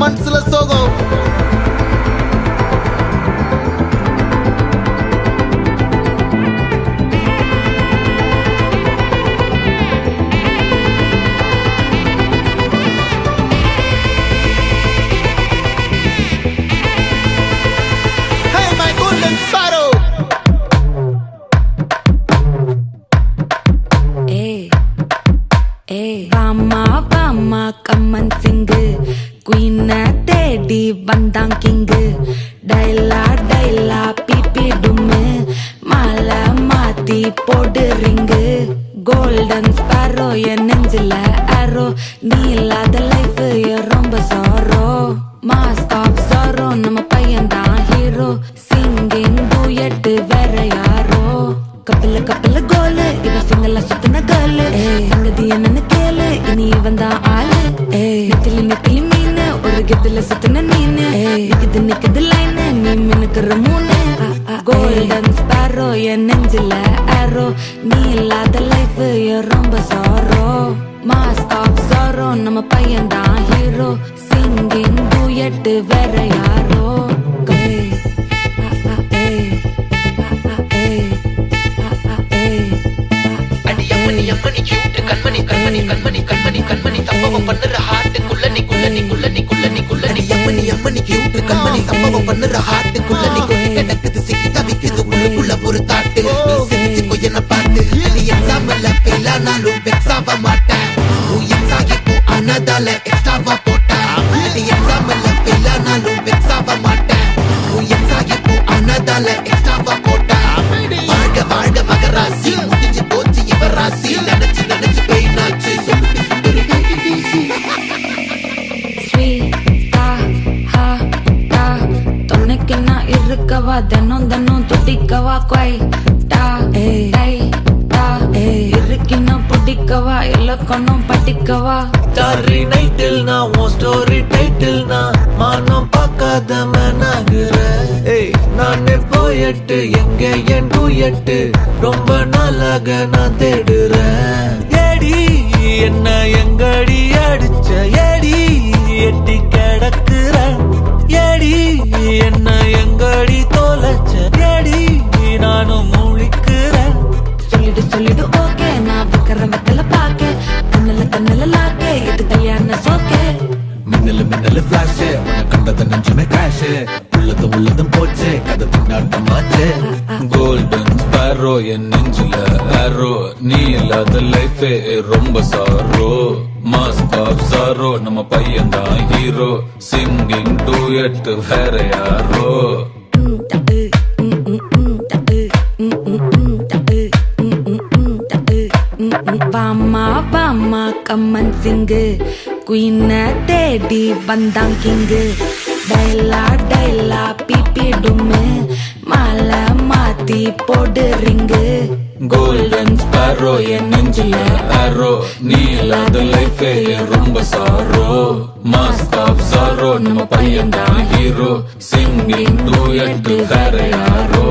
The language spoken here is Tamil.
மனசுல சோகம். கம்மன் சிங்கு குயின தேடி வந்தான் கிங்கு. டைலா டைலா பிபி டும்மு மாலை மாத்தி போடு ரிங்கு. கோல்டன் ஸ்பாரோ என் நெஞ்சில ஆரோ, நீ இல்லாத லைஃப் ரொம்ப சாரோ. மாஸ்க் ஆஃப் சாரோ நம்ம பையன் தான் ஹீரோ. சிங்கிங் டூயட் வேற யாரோ. கப்பல கப்பல கோலு இவன் சிங்கல சுத்தின கேளு. சங்கதி என்னன்னு கேளு, இனி இவன் தான் ஆளு. நெத்திலி நெத்திலி மீனு ஒரு கெத்துல சுத்தின நீனு. நிக்குது நிக்குது லைனு நீ மினுக்குற மூணு. கோல்டன் ஸ்பாரோ என் நெஞ்சில ஆரோ, நீ இல்லாத லைஃப் ரொம்ப சாரோ. மாஸ்க் ஆஃப் சாரோ நம்ம பையன் தான் ஹீரோ. சிங்கிங் டூயட் வேற யாரோ. கண்மணி கண்மணி கண்மணி கண்மணி கண்மணி சம்பவம் பண்ணுற ஹார்ட்டுக்குள்ள நீ குள்ள நீ குள்ள நீ குள்ள நீ குள்ள நீ அம்மனி அம்மனி கியூட் கண்மணி சம்பவம் பண்ணுற ஹார்ட்டுக்குள்ள நீ கிடக்குது சிக்கி தவிக்குது உள்ளுக்குள்ள ஒரு தாட்டு. நீ சிரிச்சுக்கோ என்ன பார்த்து, நீ எக்ஸாம்ல ஃபெயில் ஆனாலும் வெக்ஸ் ஆக மாட்டேன். நீ எக்ஸாகி போ ஆனதால எக்ஸ்ட்ராவா போட்டா. நீ எக்ஸாம்ல ஃபெயில் ஆனாலும் வெக்ஸ் ஆக மாட்டேன். நீ எக்ஸாகி போ ஆனதால எக்ஸ்ட்ராவா போட்டா. வாழ்க வாழ்க மகராசி முடிஞ்சு போச்சு இவர் ராசி. நினைச்சு நினைச்சு பெயினாச்சு சொல்லிட்டு சுந்தரி ஸ்வீட்டா ஹா டா துணைக்கு நான் இருக்கவா தினம் தினம் துடிக்கவா. குவைட்டா டை டா இருக்கின்னா பிடிக்கவா இலக்கணம் படிக்கவா. ஸ்டாரி நைட்டில் நான் உன் ஸ்டோரி டைட்டில் நான் மானம் பார்க்காத மேனாகிற. நானே போயட்டு எங்க என் டூயட்டு ரொம்ப நாளாக நான் தேடுறேன். ஏடி என்ன எங்கடி அடிச்ச ஏடி எட்டி கிடக்குற. ஏடி என்ன எங்கடி தோலைச்ச ஏடி நானும் முழிக்கிறேன். சொல்லிடு சொல்லிடு ஓகே நான் வைக்கிற வெத்தல பாக்க. கண்ணல கண்ணல லாக்கே இது கல்யாண சோக்கே. மின்னலு மின்னலு பிளாஷ் உன்னை கண்டத நெஞ்சுமே கிராஷ். உள்ளதும் உள்ளதும் போச்சு கதை தின்னாட்டமாச்சு. கோல்டன் ஸ்பாரோ என் நெஞ்சில ஆரோ, நீ இல்லாத லைஃப் ரொம்ப சாரோ. மாஸ்க் ஆஃப் சாரோ நம்ம பையன் தான் ஹீரோ. சிங்கிங் டூயட் வேற யாரோ. வாமா வாமா கம்மன் சிங்கு குயின தேடி வந்தான் கிங்கு. டைலா டைலா பிபி டும்மு மாலை மாத்தி போடு ரிங்கு. கோல்டன் ஸ்பாரோ என் நெஞ்சில ஆரோ, நீ இல்லாத லைஃப் ரொம்ப சாரோ. மாஸ்க் ஆஃப் சாரோ நம்ம பையன் தான் ஹீரோ. சிங்கிங் டூயட் வேற யாரோ.